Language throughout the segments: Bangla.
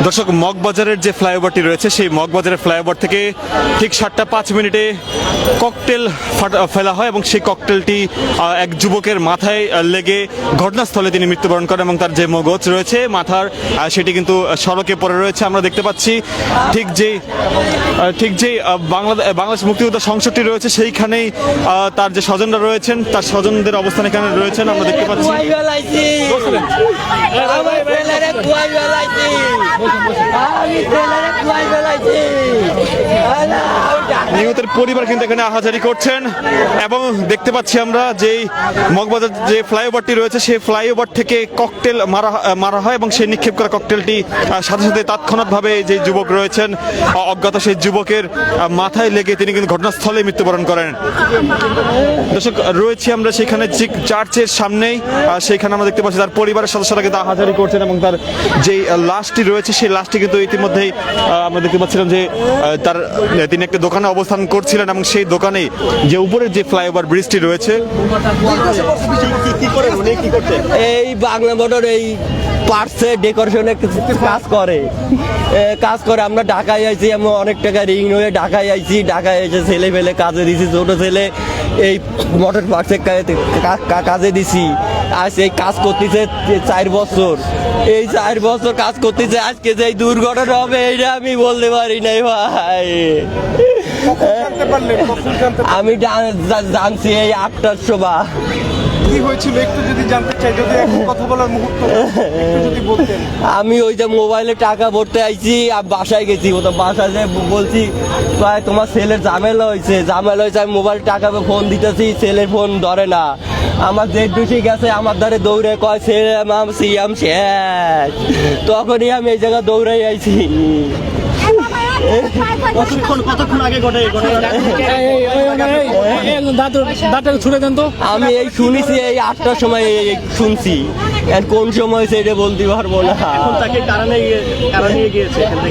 দর্শক, মগবাজারের যে ফ্লাইওভারটি রয়েছে সেই মগবাজারের ফ্লাইওভার থেকে ঠিক 7টা 5 মিনিটে ককটেল ফেলা হয় এবং সেই ককটেলটি এক যুবকের মাথায় লেগে ঘটনাস্থলে তিনি মৃত্যুবরণ করেন এবং তার যে মগজ রয়েছে মাথার সেটি কিন্তু সড়কে পড়ে রয়েছে। আমরা দেখতে পাচ্ছি ঠিক যেই বাংলাদেশ মুক্তিযোদ্ধা সংসদটি রয়েছে সেইখানেই তার যে স্বজনরা রয়েছেন তার স্বজনদের অবস্থান এখানে রয়েছেন আমরা দেখতে পাচ্ছি। নিহতের পরিবার কিন্তু এখানে আহাজারি করছেন এবং দেখতে পাচ্ছি আমরা যেই মগবাজার যে ফ্লাইওভারটি রয়েছে সেই ফ্লাইওভার থেকে ককটেল মারা হয় এবং সেই নিক্ষেপ করা ককটেলটি সাথে সাথে তাৎক্ষণিকভাবে যে যুবক রয়েছেন অজ্ঞাত সেই যুবকের মাথায় লেগে তিনি কিন্তু ঘটনাস্থলে মৃত্যুবরণ করেন। দর্শক, রয়েছি আমরা সেখানে চার্চের সামনেই, সেইখানে আমরা দেখতে পাচ্ছি তার পরিবারের সদস্যরা কিন্তু আহাজারি করছেন এবং তার যেই লাশটি রয়েছে সেই লাশটি কিন্তু ইতিমধ্যেই আমরা দেখতে পাচ্ছিলাম যে তিনি একটা দোকানে অবস্থান করছিলেন এবং সেই দোকানে যে উপরের যে ফ্লাইওভার ব্রিজটি রয়েছে এই বাংলা মোটর এই পার্টসে ডেকোরেশনে কাজ করে আমরা ঢাকায় আইছি, আমরা অনেক টাকা রিং হয়ে ঢাকায় আইছি। ঢাকায় এসে ছেলে ফেলে কাজে দিছি, ছোট ছেলে এই মোটর পার্টসে কাজে দিছি। আজ এই কাজ করতেছে 4 বছর, এই 4 বছর কাজ করতেছে। আজকে যে দুর্ঘটনা হবে এটা আমি বলতে পারি নাই ভাই। আমি জানছি এই 8টার সময়। কি হয়েছিল একটু যদি জানতে চাই, যদি এখন কথা বলার মুহূর্ত যদি বলতেন। আমি ওই যে মোবাইলে টাকা ভরতে আইছি, বাসায় গেছি। ও তো বাসায় যে বলছি তোমার ছেলের ঝামেলা হয়েছে। আমি মোবাইল টাকা ফোন দিতেছি, ছেলের ফোন ধরে না। আমার জেড ডুসি গেছে, আমার ধারে দৌড়ে কয় ছেলে সিয়াম শেষ। তখনই আমি এই জায়গায় দৌড়াই আইছি। কতক্ষণ আগে ঘটে? আমি এই শুনেছি এই 8টার সময় শুনছি, কোন সময় সেটা বলতে পারবো না।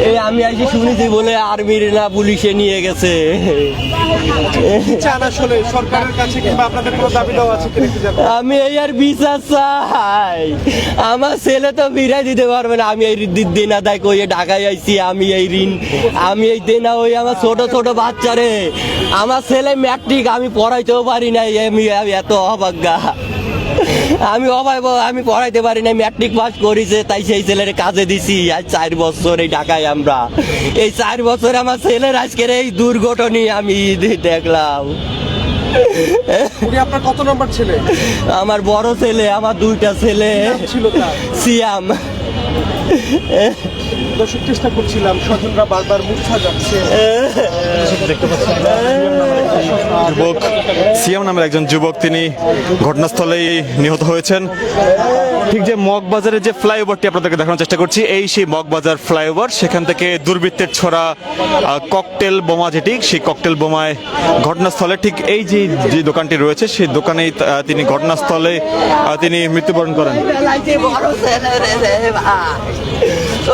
এই আমি আজকে শুনেছি বলে আর্মির না পুলিশে নিয়ে গেছে। সরকারের কাছে কিংবা আপনাদের কোনো দাবি দেওয়া আছে কিনা একটু জানাবেন। আমি এই আর বিচার চাই। আমার ছেলে তো ফিরাই দিতে পারবে না। আমি এই দিন আদায় করে ঢাকায় আইছি। আমি এই ঋণ, আমি এই দেনা ওই আমার ছোট ছোট বাচ্চারে, আমার ছেলে ম্যাট্রিক আমি পড়াইতেও পারি নাই। আমি এত অভাগা, আমি পড়াইতে পারি নাই। ম্যাট্রিক পাস করেছে তাই সেই ছেলের কাজে দিছি। আজ 4 বছর এই ঢাকায় আমরা। এই 4 বছর আমার ছেলের আজকের এই দুর্ঘটনা আমি দেখলাম। আপনার কত নম্বর ছেলে? আমার বড় ছেলে, আমার 2টা ছেলে ছিল তার? সিয়াম। দর্শক, চেষ্টা করছিলাম, স্বজনরা বারবার মূর্ছা যাচ্ছে। যুবক সিয়াম নামের একজন যুবক তিনি ঘটনাস্থলেই নিহত হয়েছেন। ঠিক যে মগবাজারের যে ফ্লাইওভারটি আপনাদেরকে দেখানোর চেষ্টা করছি, এই সেই মগবাজার ফ্লাইওভার, সেখান থেকে দুর্বৃত্তের ছোড়া ককটেল বোমা যেটি, সেই ককটেল বোমায় ঘটনাস্থলে ঠিক এই যে দোকানটি রয়েছে সেই দোকানেই তিনি ঘটনাস্থলে তিনি মৃত্যুবরণ করেন।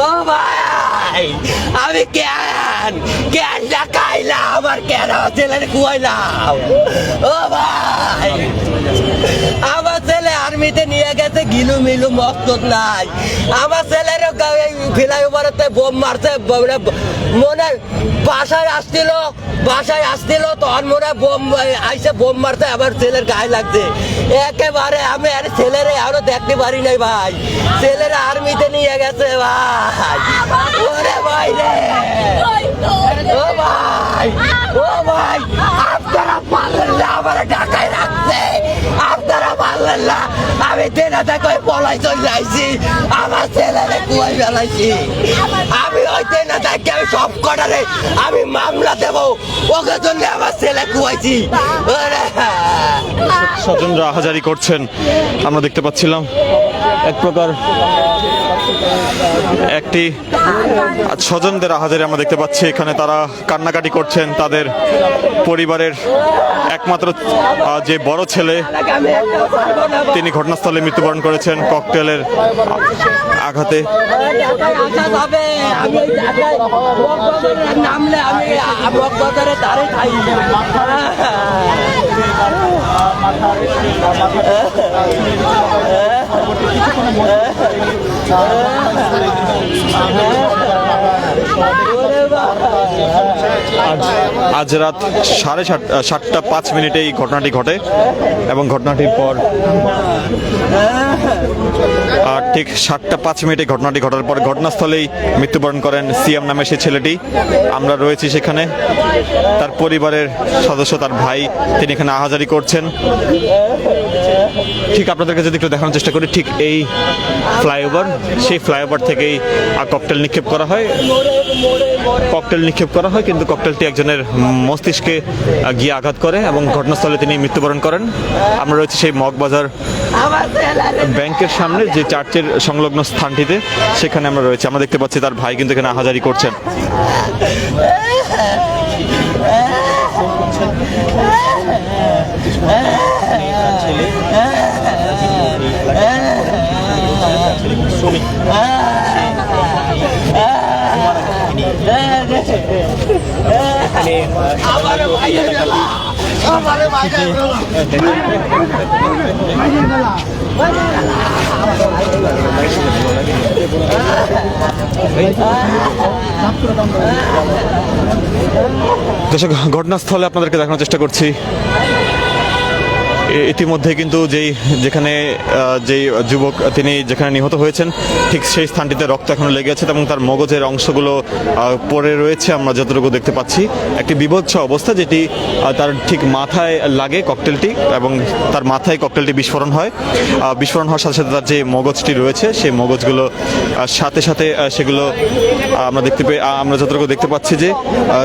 ও ভাই, আমি কেন খাইলাম, আমার কেন ছেলের খুয়াইলাম? ও ভাই, আমার ছেলে আর্মিতে নিয়ে গেছে, গিলু মিলু মকসদ নাই। আমার ছেলের ফ্লাইওভারেতে বোম মারছে, মনে বাসায় আসছিল তখন মনে বোম আইসে বোম মারছে, আমার ছেলের গায়ে লাগছে একেবারে। আমি আর ছেলেরে আরো দেখতে পারি নাই ভাই। ছেলেরা আর্মিতে নিয়ে গেছে ভাই। ওরে ভাই রে, ও ভাই, ও ভাই, আপনারা পারলেন না আমার ঢাকায় রাখতে, আপনারা পারলেন না। আমি দেনাটা কই পলাই চলে আইছি, আমার ছেলেরে কুয়াই ফেলাইছি। আমি ওই দেনাটাকে আমি সব কটারে আমি মামলা দেবো, ওকে জন্য আমার ছেলে কুয়াইছি। স্বজনরা আহাজারি করছেন আমরা দেখতে পাচ্ছিলাম। এক প্রকার একটি স্বজনদের আহাজারি আমরা দেখতে পাচ্ছি এখানে। তারা কান্নাকাটি করছেন। তাদের পরিবারের একমাত্র যে বড় ছেলে তিনি ঘটনাস্থলে মৃত্যুবরণ করেছেন ককটেলের আঘাতে। নামলে আমি আজ রাত 7:30 এই ঘটনাটি ঘটে এবং ঘটনাটির পর ঠিক 7:05 ঘটনাটি ঘটার পর ঘটনাস্থলেই মৃত্যুবরণ করেন সিয়াম নামে সেই ছেলেটি। আমরা রয়েছি সেখানে, তার পরিবারের সদস্য, তার ভাই, তিনি এখানে আহাজারি করছেন। ঠিক আপনাদেরকে যদি একটু দেখানোর চেষ্টা করি, ঠিক এই ফ্লাইওভার, সেই ফ্লাইওভার থেকেই ককটেল নিক্ষেপ করা হয়। কিন্তু ককটেলটি একজনের মস্তিষ্কে গিয়ে আঘাত করে এবং ঘটনাস্থলে তিনি মৃত্যুবরণ করেন। আমরা রয়েছি সেই মগবাজার ব্যাংকের সামনে, যে চার্চের সংলগ্ন স্থানটিতে, সেখানে আমরা রয়েছি। আমরা দেখতে পাচ্ছি তার ভাই কিন্তু এখানে আহাজারি করছেন। দর্শক, ঘটনাস্থলে আপনাদেরকে দেখানোর চেষ্টা করছি। ইতিমধ্যে কিন্তু যেখানে যেই যুবক তিনি যেখানে নিহত হয়েছেন, ঠিক সেই স্থানটিতে রক্ত এখনো লেগে আছে এবং তার মগজের অংশগুলো পড়ে রয়েছে। আমরা যতটুকু দেখতে পাচ্ছি একটি বিভৎস অবস্থা, যেটি তার ঠিক মাথায় লাগে ককটেলটি এবং তার মাথায় ককটেলটি বিস্ফোরণ হয়। বিস্ফোরণ হওয়ার সাথে সাথে তার যে মগজটি রয়েছে, সেই মগজগুলো সাথে সাথে সেগুলো আমরা যতটুকু দেখতে পাচ্ছি যে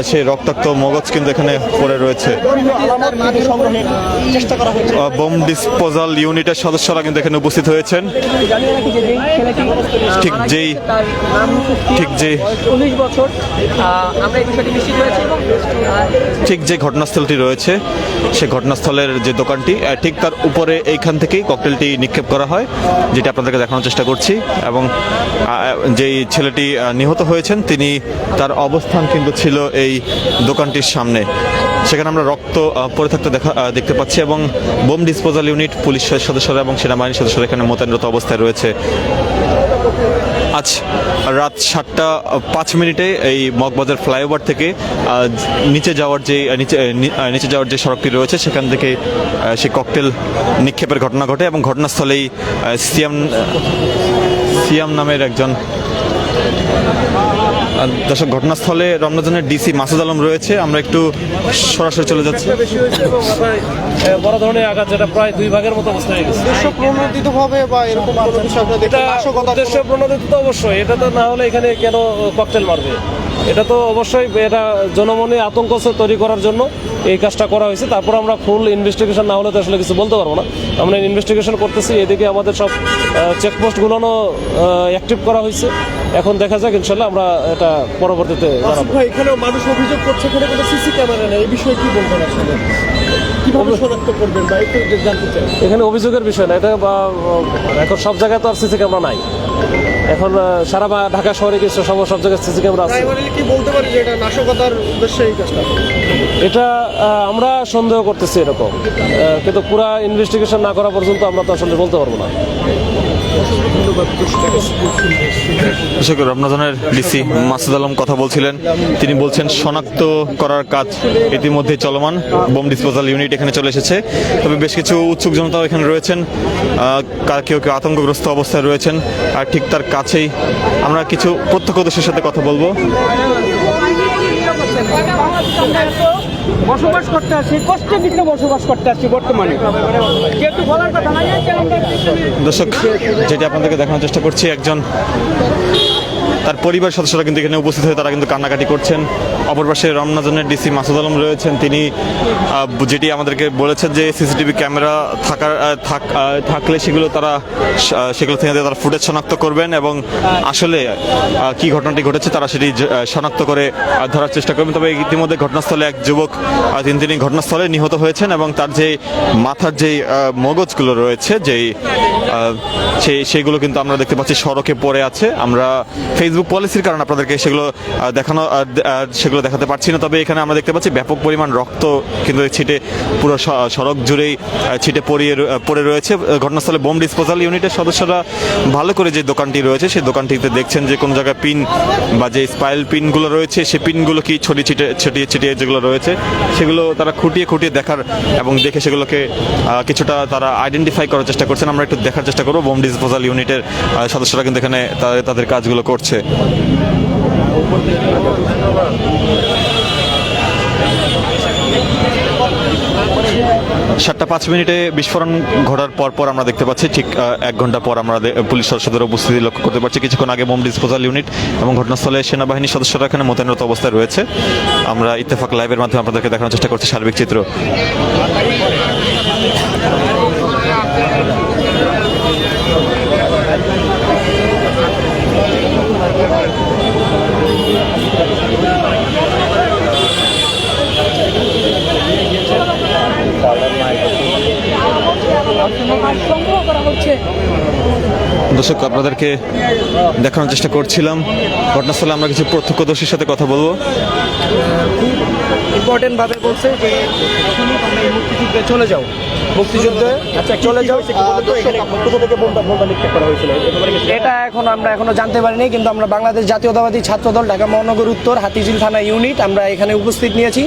সেই রক্তাক্ত মগজ কিন্তু এখানে পড়ে রয়েছে। বোম ডিসপোজাল ইউনিটের সদস্যরা কিন্তু এখানে উপস্থিত হয়েছেন। ঠিক যে ঘটনাস্থলটি রয়েছে, সেই ঘটনাস্থলের যে দোকানটি, ঠিক তার উপরে এইখান থেকেই ককটেলটি নিক্ষেপ করা হয়, যেটা আপনাদেরকে দেখানোর চেষ্টা করছি। এবং যেই ছেলেটি নিহত হয়েছেন, তার অবস্থান কিন্তু ছিল এই দোকানটির সামনে। সেখানে আমরা রক্ত পড়ে থাকতে দেখতে পাচ্ছি এবং বোম ডিসপোজাল ইউনিট, পুলিশ সদস্যরা এবং সেনাবাহিনীর সদস্যরা এখানে মোতায়েনরত অবস্থায় রয়েছে। আজ রাত 7:05 এই মগবাজার ফ্লাইওভার থেকে নিচে যাওয়ার যে সড়কটি রয়েছে, সেখান থেকে সেই ককটেল নিক্ষেপের ঘটনা ঘটে এবং ঘটনাস্থলেই সিয়াম নামের একজন। দর্শক, ঘটনাস্থলে রমনাজনের ডিসি মাসুদ আলম রয়েছে। আমরা একটু সরাসরি চলে যাচ্ছি। বড় ধরনের আঘাত, যেটা প্রায় 2 ভাগের মতো অবস্থা হয়ে গেছে। প্রণোদিতভাবে বা এরকম কোনো কিছু আপনারা দেখতে উদ্দেশ্য প্রণোদিত তো অবশ্যই, এটা তো না হলে এখানে কেন ককটেল মারবে? এটা তো অবশ্যই এটা জনমনে আতঙ্ক তৈরি করার জন্য এই কাজটা করা হয়েছে। তারপর আমরা ফুল ইনভেস্টিগেশন না হলে তো আসলে কিছু বলতে পারবো না। আমরা ইনভেস্টিগেশন করতেছি, এদিকে আমাদের সব চেকপোস্টগুলো অ্যাক্টিভ করা হয়েছে। এখন দেখা যাক, ইনশাল্লাহ আমরা এটা পরবর্তীতে জানাবো। এখানে মানুষ অভিযোগ করছে এখানে কোনো সিসি ক্যামেরা নেই, এই বিষয়ে কি বলবেন আসলে? কিভাবে শনাক্ত করবেন বা একটু জানতে চাই। এখানে অভিযোগের বিষয় না এটা, বা এখন সব জায়গায় তো আর সিসি ক্যামেরা নাই। এখন সারা ঢাকা শহরে কিছু সব জায়গায় সিসি ক্যামেরা আছে। কি বলতে পারি যে এটা নাশকতার উদ্দেশ্যে এই কাজটা? এটা আমরা সন্দেহ করতেছি এরকম, কিন্তু পুরা ইনভেস্টিগেশন না করা পর্যন্ত আমরা তো আসলে বলতে পারবো না। রমনাজনের ডিসি মাসুদ আলম কথা বলছিলেন। তিনি বলছেন শনাক্ত করার কাজ ইতিমধ্যে চলমান। বোম ডিসপোজাল ইউনিট এখানে চলে এসেছে, তবে বেশ কিছু উৎসুক জনতাও এখানে রয়েছেন। কেউ কেউ আতঙ্কগ্রস্ত অবস্থায় রয়েছেন। আর ঠিক তার কাছেই আমরা কিছু প্রত্যক্ষদর্শীর সাথে কথা বলবো। বসবাস করতে আসছি, কষ্টের ভিতরে বসবাস করতে আসছি বর্তমানে, যেহেতু বলার কথা না। দর্শক, যেটি আপনাদেরকে দেখানোর চেষ্টা করছি, একজন তার পরিবার সদস্যরা কিন্তু এখানে উপস্থিত হয়ে তারা কিন্তু কান্নাকাটি করছেন। অপর পাশে রমনাজনের ডিসি মাসুদ আলম রয়েছেন। তিনি যেটি আমাদেরকে বলেছেন যে সিসিটিভি ক্যামেরা থাকলে সেগুলো থেকে তারা ফুটেজ শনাক্ত করবেন এবং আসলে কি ঘটনাটি ঘটেছে তারা সেটি শনাক্ত করে ধরার চেষ্টা করবেন। তবে ইতিমধ্যে ঘটনাস্থলে এক যুবক তিনি ঘটনাস্থলে নিহত হয়েছেন এবং তার যে মাথার যে মগজগুলো রয়েছে, সেইগুলো কিন্তু আমরা দেখতে পাচ্ছি সড়কে পড়ে আছে। আমরা ফেসবুক ফেসবুক পলিসির কারণে আপনাদেরকে সেগুলো সেগুলো দেখাতে পারছি না। তবে এখানে আমরা দেখতে পাচ্ছি ব্যাপক পরিমাণ রক্ত কিন্তু ছিটে পুরো সড়ক জুড়েই ছিটে পড়ে রয়েছে। ঘটনাস্থলে বোম ডিসপোজাল ইউনিটের সদস্যরা ভালো করে যে দোকানটি রয়েছে সেই দোকানটিতে দেখছেন যে কোনো জায়গায় পিন বা যে স্পাইল পিনগুলো রয়েছে সেই পিনগুলো কি ছিটিয়ে যেগুলো রয়েছে সেগুলো তারা খুঁটিয়ে দেখার এবং দেখে সেগুলোকে কিছুটা তারা আইডেন্টিফাই করার চেষ্টা করছেন। আমরা একটু দেখার চেষ্টা করবো। বোম ডিসপোজাল ইউনিটের সদস্যরা কিন্তু এখানে তাদের কাজগুলো করছে। 7:05 বিস্ফোরণ ঘটার পর আমরা দেখতে পাচ্ছি ঠিক 1 ঘন্টা পর আমরা পুলিশ সদস্যদের উপস্থিতি লক্ষ্য করতে পারছি। কিছুক্ষণ আগে বোম ডিসপোজাল ইউনিট এবং ঘটনাস্থলে সেনাবাহিনীর সদস্যরা এখানে মোতায়েনরত অবস্থায় রয়েছে। আমরা ইত্তেফাক লাইভের মাধ্যমে আপনাদেরকে দেখানোর চেষ্টা করছি সার্বিক চিত্র। দর্শক, আপনাদেরকে দেখানোর চেষ্টা করছিলাম ঘটনাস্থলে আমরা কিছু প্রত্যক্ষদর্শীর সাথে কথা বলবো। ইম্পর্টেন্ট ভাবে বলছে যে তোমরা এই মুক্তিযুদ্ধে চলে যাও, মুক্তিযুদ্ধে চলে যাও। এটা এখন আমরা এখনো জানতে পারিনি, কিন্তু আমরা বাংলাদেশ জাতীয়তাবাদী ছাত্রদল ঢাকা মহানগর উত্তর হাতিঝিল থানা ইউনিট আমরা এখানে উপস্থিত নিয়েছি।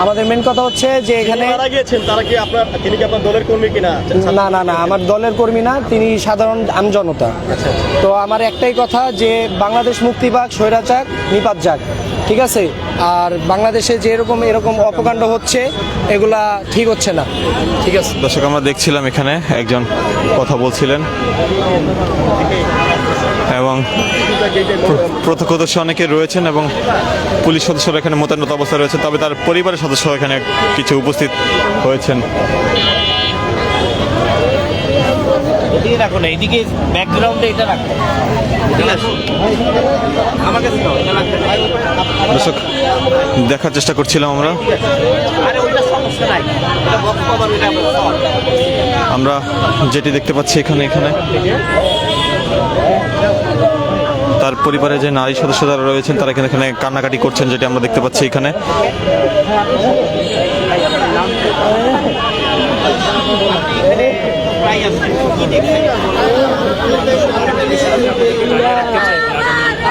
আমাদের মেন কথা হচ্ছে যে এখানে তিনি কি আপনার দলের কর্মী কিনা? না, আমার দলের কর্মী না, তিনি সাধারণ আমজনতা। তো আমার একটাই কথা যে বাংলাদেশ মুক্তি পাক, স্বৈরাচার নিপাত যাক, ঠিক আছে। আর বাংলাদেশে যে এরকম অপকাণ্ড হচ্ছে এগুলা ঠিক হচ্ছে না, ঠিক আছে। দর্শক, আমরা দেখছিলাম এখানে একজন কথা বলছিলেন এবং প্রত্যক্ষদর্শী অনেকে রয়েছেন এবং পুলিশ সদস্যরা এখানে মোতায়েনত অবস্থায় রয়েছে। তবে তার পরিবারের সদস্য এখানে কিছু উপস্থিত হয়েছেন। এইদিকে ব্যাকগ্রাউন্ডে এটা রাখো, ঠিক আছে। আমাকে দর্শক, দেখার চেষ্টা করছিলাম আমরা যেটি দেখতে পাচ্ছি এখানে তার পরিবারে যে নারী সদস্য যারা রয়েছেন তারা এখানে কান্নাকাটি করছেন, যেটি আমরা দেখতে পাচ্ছি এখানে।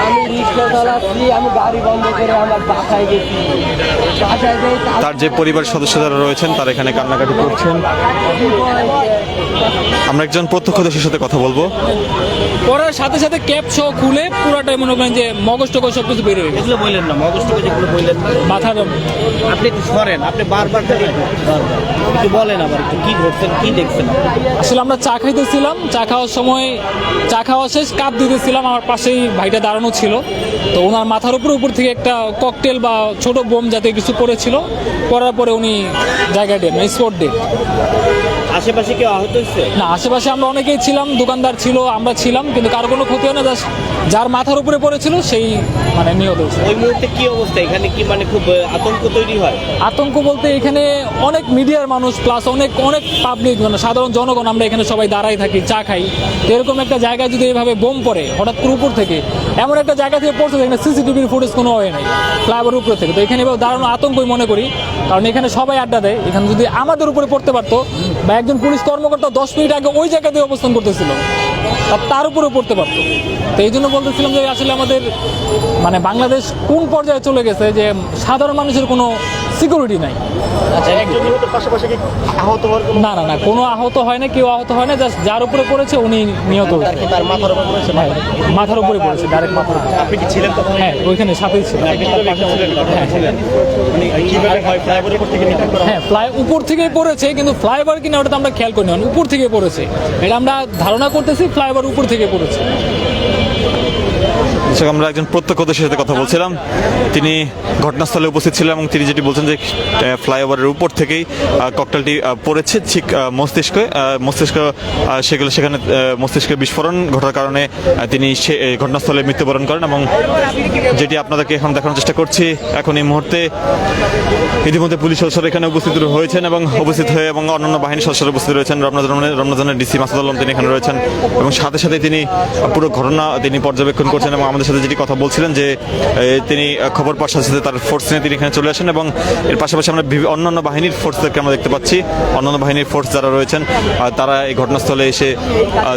আমি রিক্সা চালাচ্ছি, আমি গাড়ি বন্ধ করে আমার বাসায় গেছি। তার যে পরিবারের সদস্য যারা রয়েছেন তারা এখানে কান্নাকাটি করছেন। আমরা একজন প্রত্যক্ষদর্শীর সাথে কথা বলবো। পড়ার সাথে সাথে ক্যাপ সহ খুলে পুরাটাই মনে করেন যে মগজ টগজ সব কিছু বের হয়ে গেছে। এগুলো বললেন না, মগজ থেকে যেগুলো বললেন মাথার আপনি একটু সরেন, আপনি বারবার একটু বলেন আবার একটু কি ঘটছেন, কি দেখছেন। আসলে আমরা চা খাইতেছিলাম, চা খাওয়ার সময় চা খাওয়া শেষ, কাপ দিতেছিলাম, আমার পাশেই ভাইটা দাঁড়ানো ছিল। তো ওনার মাথার উপর থেকে একটা ককটেল বা ছোট বোম জাতীয় কিছু পড়েছিল, পড়ার পরে উনি জায়গায় ডেট, স্পট ডেট। আশেপাশে কেউ আহত হয়েছে? না, আশেপাশে আমরা অনেকেই ছিলাম, দোকানদার ছিল, আমরা ছিলাম, কিন্তু কারো কোনো ক্ষতি হয় না। যার মাথার উপরে পড়েছিল সেই মানে নিহত হয়েছে। ওই মুহূর্তে কি অবস্থা এখানে, কি মানে খুব আতঙ্ক তৈরি হয়? আতঙ্ক বলতে এখানে অনেক মিডিয়ার মানুষ প্লাস অনেক পাবলিক, মানে সাধারণ জনগণ, আমরা এখানে সবাই দাঁড়াই থাকি, চা খাই। তো এরকম একটা জায়গায় যদি এইভাবে বোম পড়ে হঠাৎ করে উপর থেকে, এমন একটা জায়গা থেকে পড়ছে যেখানে সিসিটিভির ফুটেজ কোনো হয় নাই, ফ্লাইওভার উপর থেকে। তো এখানে এবার দাঁড়ানো আতঙ্কই মনে করি, কারণ এখানে সবাই আড্ডা দেয়। এখানে যদি আমাদের উপরে পড়তে পারতো বা একজন পুলিশ কর্মকর্তা 10 মিনিট আগে ওই জায়গাতে অবস্থান করতেছিল, তার উপরেও পড়তে পারতো। তো এই জন্য বলতেছিলাম যে আসলে আমাদের মানে বাংলাদেশ কোন পর্যায়ে চলে গেছে যে সাধারণ মানুষের কোনো সিকিউরিটি নাই। না, কোনো আহত হয় না, কেউ আহত হয় না। জাস্ট যার উপরে পড়েছে উনি নিহত হয়েছে। মাথার উপরে পড়েছে, ডাইরেক্ট মাথার উপরে। আপনি কি ছিলেন তখন? হ্যাঁ, ওইখানে সাথেই ছিল। হ্যাঁ, ফ্লাই উপর থেকেই পড়েছে, কিন্তু ফ্লাইওভার কিনা ওটা তো আমরা খেয়াল করি না, উপর থেকে পড়েছে। এটা আমরা ধারণা করতেছি ফ্লাইওভার উপর থেকে পড়েছে। দর্শক, আমরা একজন প্রত্যক্ষদর্শীর সাথে কথা বলছিলাম, তিনি ঘটনাস্থলে উপস্থিত ছিলেন এবং তিনি যেটি বলছেন যে ফ্লাইওভারের উপর থেকেই ককটেলটি পড়েছে ঠিক মস্তিষ্ক সেখানে মস্তিষ্কের বিস্ফোরণ ঘটার কারণে তিনি ঘটনাস্থলে মৃত্যুবরণ করেন। এবং যেটি আপনাদেরকে এখন দেখানোর চেষ্টা করছি, এখন এই মুহূর্তে ইতিমধ্যে পুলিশ সদস্যরা এখানে উপস্থিত হয়েছেন এবং অন্যান্য বাহিনীর সদস্যরা উপস্থিত রয়েছেন। রমনাজনের ডিসি মাসুদ আলম তিনি এখানে রয়েছেন এবং সাথে সাথে তিনি পুরো ঘটনা তিনি পর্যবেক্ষণ করছেন এবং আমাদের সাথে যেটি কথা বলছিলেন যে তিনি খবর পাওয়ার সাথে সাথে তার ফোর্স নিয়ে তিনি এখানে চলে আসেন। এবং এর পাশাপাশি আমরা অন্যান্য বাহিনীর ফোর্সদেরকে আমরা দেখতে পাচ্ছি, অন্যান্য বাহিনীর ফোর্স যারা রয়েছেন তারা এই ঘটনাস্থলে এসে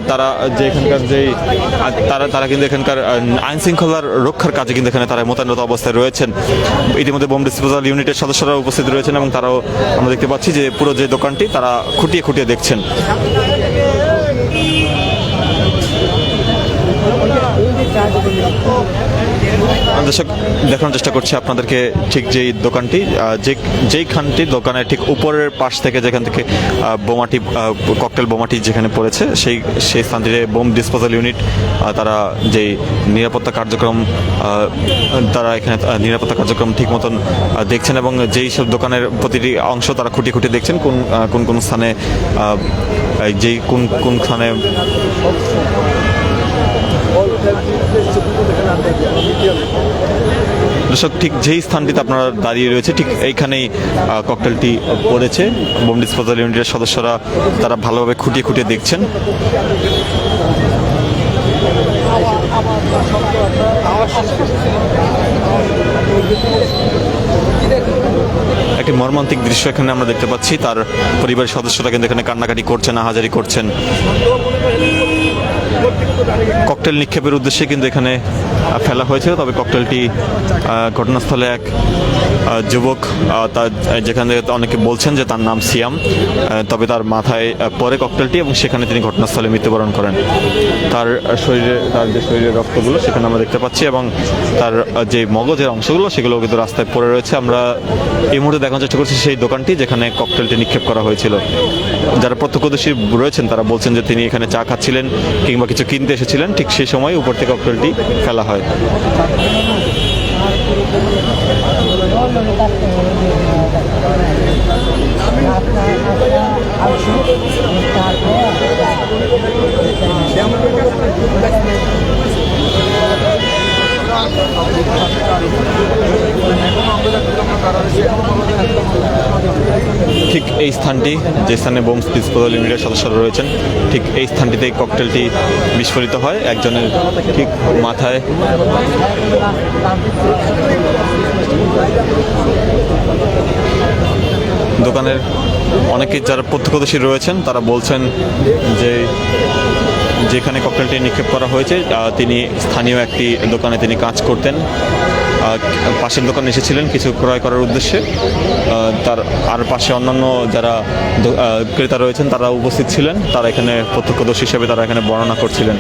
তারা যে এখানকার তারা কিন্তু এখানকার আইন শৃঙ্খলার রক্ষার কাজে কিন্তু এখানে তারা মোতায়েনরত অবস্থায় রয়েছেন। ইতিমধ্যে বোম ডিসপোজাল ইউনিটের সদস্যরা উপস্থিত রয়েছেন এবং তারাও আমরা দেখতে পাচ্ছি যে পুরো যে দোকানটি তারা খুঁটিয়ে খুঁটিয়ে দেখছেন। দর্শক, দেখানোর চেষ্টা করছি আপনাদেরকে ঠিক যেই দোকানটি যেইখানটি দোকানের ঠিক উপরের পাশ থেকে যেখান থেকে ককটেল বোমাটি যেখানে পড়েছে সেই স্থানটিতে বোম ডিসপোজাল ইউনিট তারা যেই নিরাপত্তা কার্যক্রম ঠিক মতন দেখছেন এবং যেই সব দোকানের প্রতিটি অংশ তারা খুঁটিয়ে খুঁটিয়ে দেখছেন কোন স্থানে কোন স্থানে দর্শক, ঠিক যেই স্থানটিতে আপনারা দাঁড়িয়ে রয়েছে ঠিক এইখানেই ককটেলটি পড়েছে। বোম ডিসপোজাল ইউনিটের সদস্যরা তারা ভালোভাবে খুঁটিয়ে খুঁটিয়ে দেখছেন। একটি মর্মান্তিক দৃশ্য এখানে আমরা দেখতে পাচ্ছি। তার পরিবারের সদস্যরা কিন্তু এখানে কান্নাকাটি করছেন, আহাজারি করছেন। ককটেল নিক্ষেপের উদ্দেশ্যে কিন্তু এখানে ফেলা হয়েছিল, তবে ককটেলটি ঘটনাস্থলে এক যুবক যেখানে অনেকে বলছেন যে তার নাম সিয়াম, তবে তার মাথায় পরে ককটেলটি এবং সেখানে তিনি ঘটনাস্থলে মৃত্যুবরণ করেন। তার যে শরীরের রক্তগুলো সেখানে আমরা দেখতে পাচ্ছি এবং তার যে মগজের অংশগুলো সেগুলো কিন্তু রাস্তায় পড়ে রয়েছে। আমরা এই মুহূর্তে দেখানোর চেষ্টা করছি সেই দোকানটি যেখানে ককটেলটি নিক্ষেপ করা হয়েছিল। যারা প্রত্যক্ষদর্শী রয়েছেন তারা বলছেন যে তিনি এখানে চা খাচ্ছিলেন কিংবা কিছু কিনতে এসেছিলেন, ঠিক সেই সময় উপর থেকে ককটেলটি ফেলা হয়। ঠিক এই স্থানটি, যে স্থানে বোম ডিসপোজাল ইউনিটের সদস্যরা রয়েছেন, ঠিক এই স্থানটিতে ককটেলটি বিস্ফোরিত হয় একজনের ঠিক মাথায়। দোকানের অনেকে যারা প্রত্যক্ষদর্শী রয়েছেন তারা বলছেন যে যেখানে ককটেলটি নিক্ষেপ করা হয়েছে তিনি স্থানীয় একটি দোকানে তিনি কাজ করতেন, পাশের দোকানে এসেছিলেন কিছু ক্রয় করার উদ্দেশ্যে। তার আর পাশে অন্যান্য যারা ক্রেতা রয়েছেন তারা উপস্থিত ছিলেন, তারা এখানে প্রত্যক্ষদর্শী হিসেবে তারা এখানে বর্ণনা করছিলেন।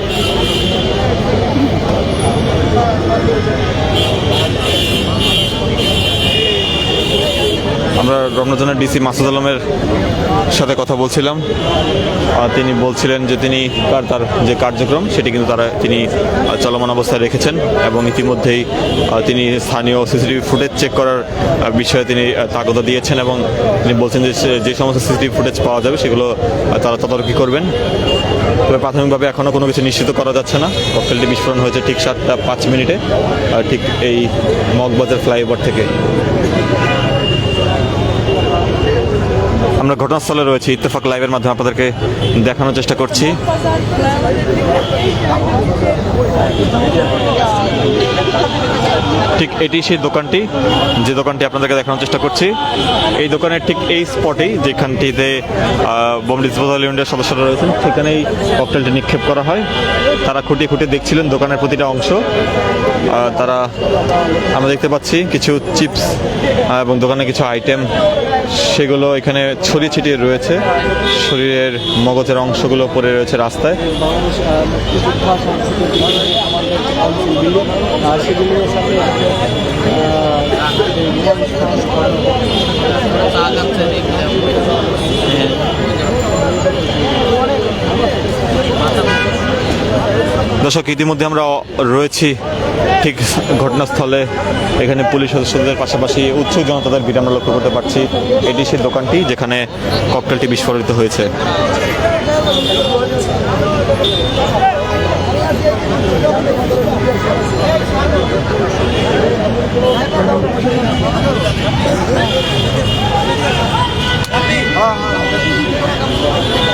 আমরা রমনাজনের ডিসি মাসুদ আলমের সাথে কথা বলছিলাম। তিনি বলছিলেন যে তার যে কার্যক্রম সেটি কিন্তু তিনি চলমান অবস্থায় রেখেছেন এবং ইতিমধ্যেই তিনি স্থানীয় সিসিটিভি ফুটেজ চেক করার বিষয়ে তিনি তাগদা দিয়েছেন এবং তিনি বলছেন যে সমস্ত সিসিটিভি ফুটেজ পাওয়া যাবে সেগুলো তারা তদারকি করবেন। তবে প্রাথমিকভাবে এখনও কোনো কিছু নিশ্চিত করা যাচ্ছে না। ককটেলটি বিস্ফোরণ হয়েছে ঠিক 7:05 ঠিক এই মগবাজার ফ্লাইওভার থেকে। আমরা ঘটনাস্থলে রয়েছি, ইত্তেফাক লাইভের মাধ্যমে আপনাদেরকে দেখানোর চেষ্টা করছি। ঠিক এটি সেই দোকানটি, যে দোকানটি আপনাদেরকে দেখানোর চেষ্টা করছি। এই দোকানের ঠিক এই স্পটেই যেখানটিতে বোম ডিসপোজাল ইউনিটের সদস্যরা রয়েছেন সেখানেই ককটেলটি নিক্ষেপ করা হয়। তারা খুঁটিয়ে খুঁটিয়ে দেখছিলেন দোকানের প্রতিটা অংশ। আমরা দেখতে পাচ্ছি কিছু চিপস এবং দোকানে কিছু আইটেম সেগুলো এখানে ছড়িয়ে ছিটিয়ে রয়েছে। শরীরের মগজের অংশগুলো পড়ে রয়েছে রাস্তায়। দর্শক, ইতিমধ্যে আমরা রয়েছি ঠিক ঘটনাস্থলে। এখানে পুলিশ সদস্যদের পাশাপাশি উৎসুক জনতাদের ভিড় আমরা লক্ষ্য করতে পারছি। এটি সেই দোকানটি যেখানে ককটেলটি বিস্ফোরিত হয়েছে।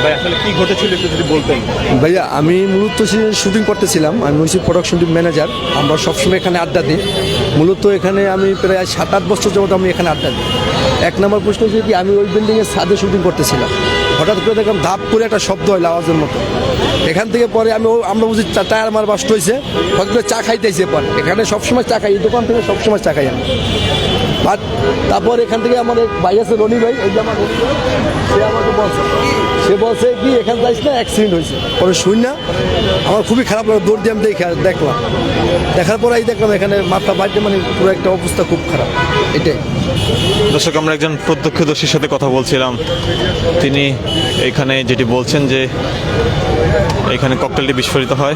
ভাই, আসলে কি ঘটেছিল একটু যদি বলতেন। ভাইয়া, আমি মূলত শুটিং করতেছিলাম। আমি হচ্ছি প্রোডাকশন টিম ম্যানেজার। আমরা সবসময় এখানে আড্ডা দিই। মূলত এখানে আমি প্রায় 7-8 বছর যাবত আমি এখানে আড্ডা দিই। 1 নম্বর প্রশ্ন হচ্ছে কি, আমি ওই বিল্ডিংয়ের ছাদে শুটিং করতেছিলাম। হঠাৎ করে দেখলাম ধাপ করে একটা শব্দ হয় আওয়াজের মতো। এখান থেকে পরে আমরা বুঝি টায়ার মার বাস্ট হয়েছে, হঠাৎ করে চা খাইতেছে। পরে এখানে সবসময় চা খাই, এই দোকান থেকে সবসময় চা খাই আমি। বাট তারপর এখান থেকে আমার এক ভাই আছে, রনি ভাই, এই যে আমার রনি ভাই, সে আমাকে সে বলছে কি এখানে যাইস না, অ্যাক্সিডেন্ট হয়েছে। পরে শুন না, আমার খুবই খারাপ লাগে, দৌড় দিয়ে আমি দেখলাম। দেখার পরে এই দেখলাম এখানে মাথা বাড়িতে, মানে পুরো একটা অবস্থা খুব খারাপ। এটাই দর্শক, আমরা একজন প্রত্যক্ষদর্শীর সাথে কথা বলছিলাম। তিনি এখানে যেটি বলছেন যে এখানে ককটেলটি বিস্ফোরিত হয়।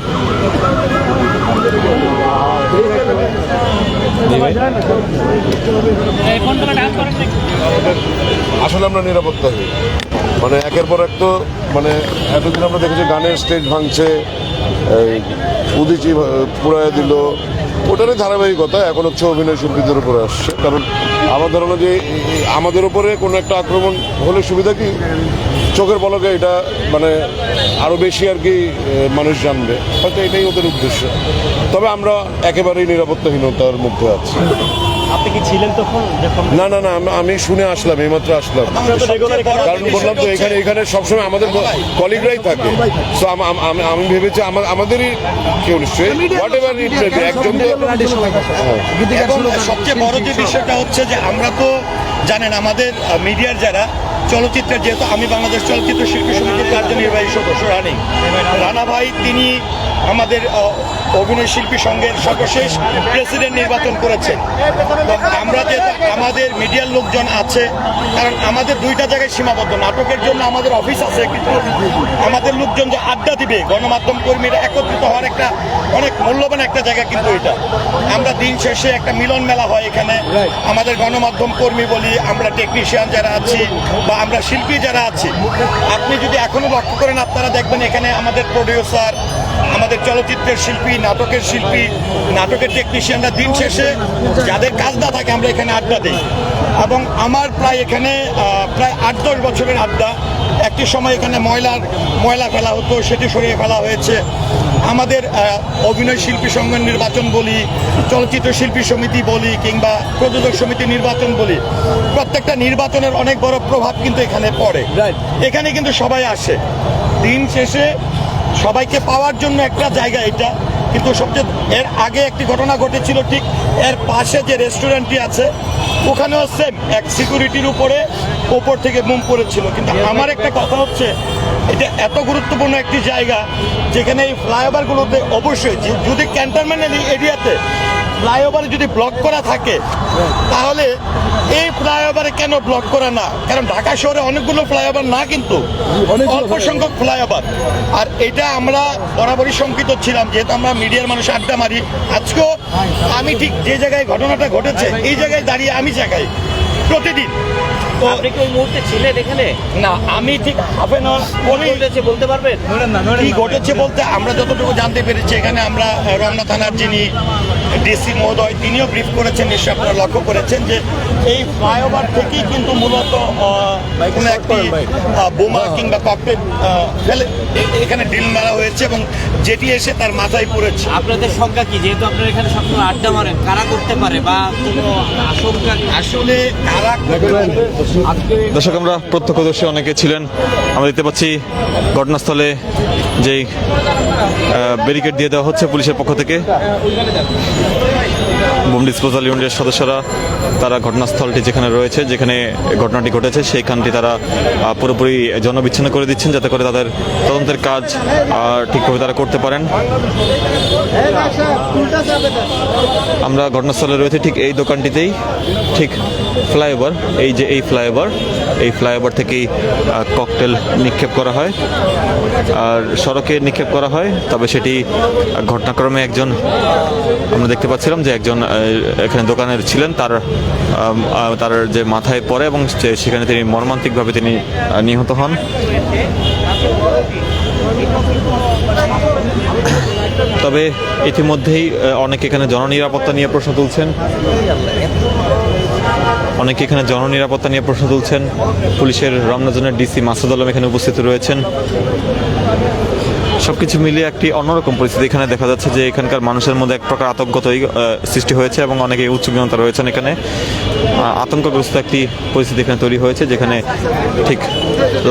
আসলে আমরা নিরাপত্তা হই, মানে একের পর এক তো, মানে এতদিন আমরা দেখেছি গানের স্টেজ ভাঙছে, উদিচি পুড়ায় দিল, ওটারই ধারাবাহিকতা এখন হচ্ছে অভিনয় শিল্পীদের উপরে আসছে। কারণ আমার ধারণা যে আমাদের উপরে কোনো একটা আক্রমণ হলে সুবিধা কি, চোখের পলকে এটা মানে আরও বেশি আর কি মানুষ জানবে, হয়তো এটাই ওদের উদ্দেশ্য। তবে আমরা একেবারেই নিরাপত্তাহীনতার মধ্যে আছি। আপনি কি ছিলেন তখন? না না না, আমি শুনে আসলাম, এইমাত্র আসলাম। কারণ বললাম তো এখানে সবসময় আমাদের কলিগরাই থাকে। তো আমি ভেবেছি আমাদেরই কেউ নিশ্চয়ই what ever it may be, একজন তো। এবং সবচেয়ে বড় যে বিষয়টা হচ্ছে যে আমরা তো জানেন আমাদের মিডিয়ার যারা চলচ্চিত্রের, যেহেতু আমি বাংলাদেশ চলচ্চিত্র শিল্পী সমিতির কার্যনির্বাহী সদস্য রানা ভাই, তিনি আমাদের অভিনয় শিল্পী সংঘের সর্বশেষ প্রেসিডেন্ট নির্বাচন করেছেন। আমরা যে আমাদের মিডিয়ার লোকজন আছে, কারণ আমাদের 2টা জায়গায় সীমাবদ্ধ। নাটকের জন্য আমাদের অফিস আছে, কিন্তু আমাদের লোকজন যে আড্ডা দিবে, গণমাধ্যম কর্মীরা একত্রিত হওয়ার একটা অনেক মূল্যবান একটা জায়গা কিন্তু এটা। আমরা দিন শেষে একটা মিলন মেলা হয় এখানে। আমাদের গণমাধ্যম কর্মী বলি, আমরা টেকনিশিয়ান যারা আছি বা আমরা শিল্পী যারা আছি, আপনি যদি এখনো লক্ষ্য করেন আপনারা দেখবেন এখানে আমাদের প্রডিউসার, আমাদের চলচ্চিত্রের শিল্পী, নাটকের শিল্পী, নাটকের টেকনিশিয়ানরা দিন শেষে যাদের কাজ না থাকে আমরা এখানে আড্ডা দিই। এবং আমার প্রায় এখানে প্রায় 8-10 বছরের আড্ডা। একটি সময় এখানে ময়লা ফেলা হতো, সেটি সরিয়ে ফেলা হয়েছে। আমাদের অভিনয় শিল্পী সংঘের নির্বাচন বলি, চলচ্চিত্র শিল্পী সমিতি বলি, কিংবা প্রযোজক সমিতি নির্বাচন বলি, প্রত্যেকটা নির্বাচনের অনেক বড় প্রভাব কিন্তু এখানে পড়ে। এখানে কিন্তু সবাই আসে, দিন শেষে সবাইকে পাওয়ার জন্য একটা জায়গা এটা। কিন্তু সবচেয়ে এর আগে একটি ঘটনা ঘটেছিল, ঠিক এর পাশে যে রেস্টুরেন্টটি আছে ওখানেও সেম এক সিকিউরিটির উপর থেকে বোম পড়েছিল। কিন্তু আমার একটা কথা হচ্ছে, এটা এত গুরুত্বপূর্ণ একটি জায়গা যেখানে এই ফ্লাইওভারগুলোতে অবশ্যই যদি ক্যান্টনমেন্ট এরিয়াতে ফ্লাইওভারে যদি ব্লক করা থাকে, তাহলে এই ফ্লাইওভারে কেন ব্লক করা না? কারণ ঢাকা শহরে অনেকগুলো ফ্লাইওভার না, কিন্তু অল্প সংখ্যক ফ্লাইওভার। আর এটা আমরা বরাবরই শঙ্কিত ছিলাম, যেহেতু আমরা মিডিয়ার মানুষ আড্ডা মারি। আজকেও আমি ঠিক যে জায়গায় ঘটনাটা ঘটেছে এই জায়গায় দাঁড়িয়ে আমি জায়গায় প্রতিদিন। তো আপনি কি ওই মুহূর্তে ছিলেন এখানে? না, আমি ঠিক হাফ এন আওয়ার বলতে পারবেন কি ঘটেছে বলতে আমরা যতটুকু জানতে পেরেছি, এখানে আমরা রমনা থানার যিনি ডিসি মহোদয়, তিনিও ব্রিফ করেছেন, নিশ্চয়ই আপনারা লক্ষ্য করেছেন যে এই ফ্লাইওভার থেকেই কিন্তু মূলত কোনো একটি বোমা কিংবা ককটেল ফেলে এখানে ডিল মারা হয়েছে এবং যেটি এসে তার মাথায় পড়েছে। আপনাদের সংখ্যা কি, যেহেতু আপনারা এখানে সবসময় আড্ডা মারেন, কারা করতে পারে বা কোনো আশঙ্কা? আসলে কারা করতে পারে? দর্শক, আমরা প্রত্যক্ষদর্শী অনেকে ছিলেন। আমরা দেখতে পাচ্ছি ঘটনাস্থলে যেই ব্যারিকেড দিয়ে দেওয়া হচ্ছে পুলিশের পক্ষ থেকে, বোম ডিসপোজাল ইউনিটের সদস্যরা তারা ঘটনাস্থলটি যেখানে রয়েছে, যেখানে ঘটনাটি ঘটেছে সেইখানটি তারা পুরোপুরি জনবিচ্ছিন্ন করে দিচ্ছেন, যাতে করে তাদের তদন্তের কাজ ঠিকভাবে তারা করতে পারেন। আমরা ঘটনাস্থলে রয়েছে ঠিক এই দোকানটিতেই, ঠিক ফ্লাইওভার, এই যে এই ফ্লাইওভার থেকেই ককটেল নিক্ষেপ করা হয় আর সড়কে নিক্ষেপ করা হয়। তবে সেটি ঘটনাক্রমে একজন, আমরা দেখতে পাচ্ছিলাম যে একজন এখানে দোকানের ছিলেন, তার যে মাথায় পড়ে এবং সেখানে তিনি মর্মান্তিকভাবে তিনি নিহত হন। তবে ইতিমধ্যেই অনেকে এখানে জননিরাপত্তা নিয়ে প্রশ্ন তুলছেন। পুলিশের রমনা জোনের ডিসি মাসুদ আলম এখানে উপস্থিত রয়েছেন। সবকিছু মিলিয়ে একটি অন্যরকম পরিস্থিতি এখানে দেখা যাচ্ছে যে এখানকার মানুষের মধ্যে এক প্রকার আতঙ্ক সৃষ্টি হয়েছে এবং অনেকে উচ্ছৃঙ্খলতা রয়েছেন এখানে। আতঙ্কগ্রস্ত একটি পরিস্থিতি এখানে তৈরি হয়েছে, যেখানে ঠিক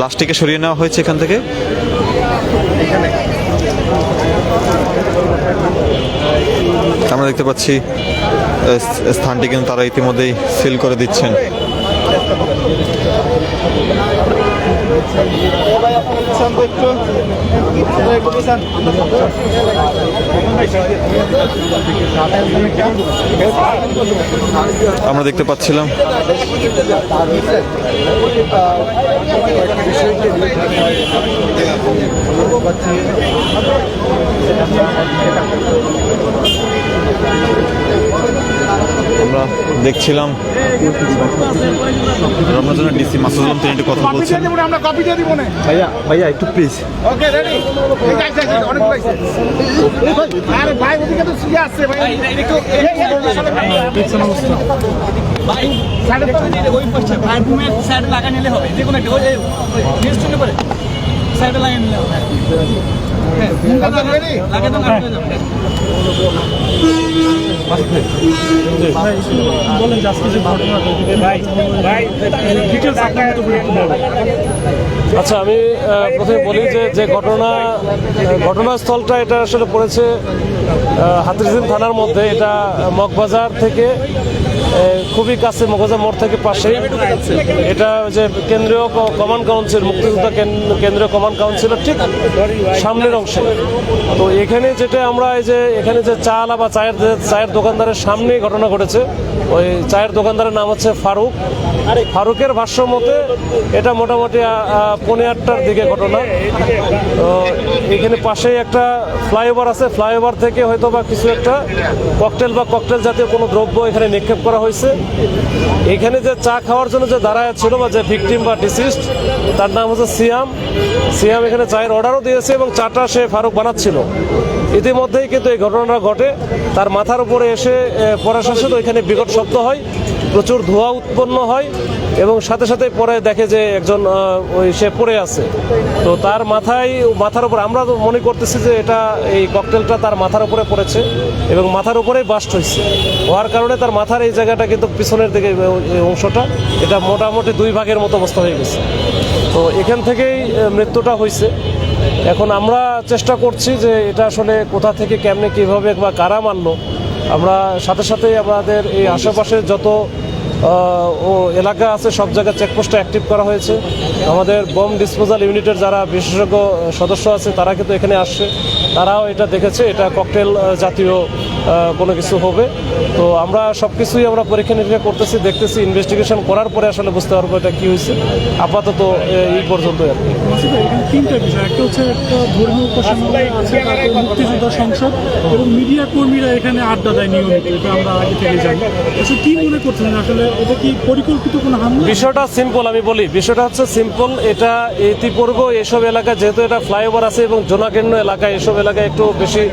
লাশটিকে সরিয়ে নেওয়া হয়েছে এখান থেকে। আমরা দেখতে পাচ্ছি স্থানটি কিন্তু তারা ইতিমধ্যেই সিল করে দিচ্ছেন। আমরা দেখতে পাচ্ছিলাম আমরা দেখছিলাম রমনাজনের ডিসি মাসুদ আলম, তিনি একটু কথা বলছেন। ভাইয়া একটু প্লিজ। আচ্ছা, আমি প্রথমে বলি যে ঘটনাস্থলটা এটা আসলে পড়েছে হাতিরঝিল থানার মধ্যে। এটা মগবাজার থেকে খুবই কাছে, মগবাজার মোড় থেকে পাশেই। এটা যে কেন্দ্রীয় কমান্ড কাউন্সিল, মুক্তিযোদ্ধা কেন্দ্রীয় কমান্ড কাউন্সিলের ঠিক সামনের অংশে। তো এখানে যেটা আমরা এখানে যে চালা বা চায়ের দোকানদারের সামনেই ঘটনা ঘটেছে। ওই চায়ের দোকানদারের নাম হচ্ছে ফারুকের ভাষ্য মতে এটা মোটামুটি 8:30টার দিকে ঘটনা। তো এখানে পাশেই একটা ফ্লাইওভার আছে, ফ্লাইওভার থেকে হয়তো বা কিছু একটা ককটেল জাতীয় কোনো দ্রব্য এখানে নিক্ষেপ করা হয়েছে। এখানে যে চা খাওয়ার জন্য যে দাঁড়ায় ছিল বা যে ভিকটিম বা ডিসিস্ট, তার নাম হচ্ছে সিয়াম এখানে চায়ের অর্ডারও দিয়েছে এবং চাটা সে ফারুক বানাচ্ছিল। ইতিমধ্যেই কিন্তু এই ঘটনাটা ঘটে। তার মাথার উপরে এসে পড়ার সাথে সাথে ওইখানে বিকট শব্দ হয়, প্রচুর ধোঁয়া উৎপন্ন হয় এবং সাথে সাথে পরে দেখে যে একজন সে পড়ে আছে। তো তার মাথার উপর আমরা তো মনে করতেছি যে এই ককটেলটা তার মাথার উপরে পড়েছে এবং মাথার উপরেই বাস্ট হওয়ার কারণে তার মাথার এই জায়গাটা কিন্তু পিছনের দিকে অংশটা এটা মোটামুটি 2 ভাগের মতো অবস্থা হয়ে গেছে। তো এখান থেকেই মৃত্যুটা হয়েছে। এখন আমরা চেষ্টা করছি যে এটা আসলে কোথা থেকে কেমনে কীভাবে বা কারা মারলো। আমরা সাথে সাথে আমাদের এই আশেপাশের যত এলাকা আছে সব জায়গায় চেকপোস্টটা অ্যাক্টিভ করা হয়েছে। আমাদের বোম ডিসপোজাল ইউনিটের যারা বিশেষজ্ঞ সদস্য আছে তারা কিন্তু এখানে আসছে, তারাও এটা দেখেছে এটা ককটেল জাতীয় কোনো কিছু হবে। তো আমরা সব কিছুই আমরা পরীক্ষা নিরীক্ষা করতেছি, দেখতেছি, ইনভেস্টিগেশন করার পরে আসলে বুঝতে পারবো এটা কী হয়েছে। আপাতত এই পর্যন্তই আর কি। এখানে 3টা বিষয়, একটা হচ্ছে একটা ধর্মীয় উপাসনালয় আছে, তারপর মুক্তিযোদ্ধা সংসদ এবং মিডিয়া কর্মীরা এখানে আড্ডা দেয় নিয়মিত, এটা আমরা আগে থেকে জানি। আসলে কি মনে করছেন, আসলে এটা কি পরিকল্পিত কোনো হামলা? বিষয়টা সিম্পল, আমি বলি বিষয়টা হচ্ছে সিম্পল। এটা ইতিপূর্বে এসব এলাকায় যেহেতু এটা ফ্লাইওভার আছে এবং জনাকীর্ণ এলাকায়, এসব এলাকায় একটু বেশি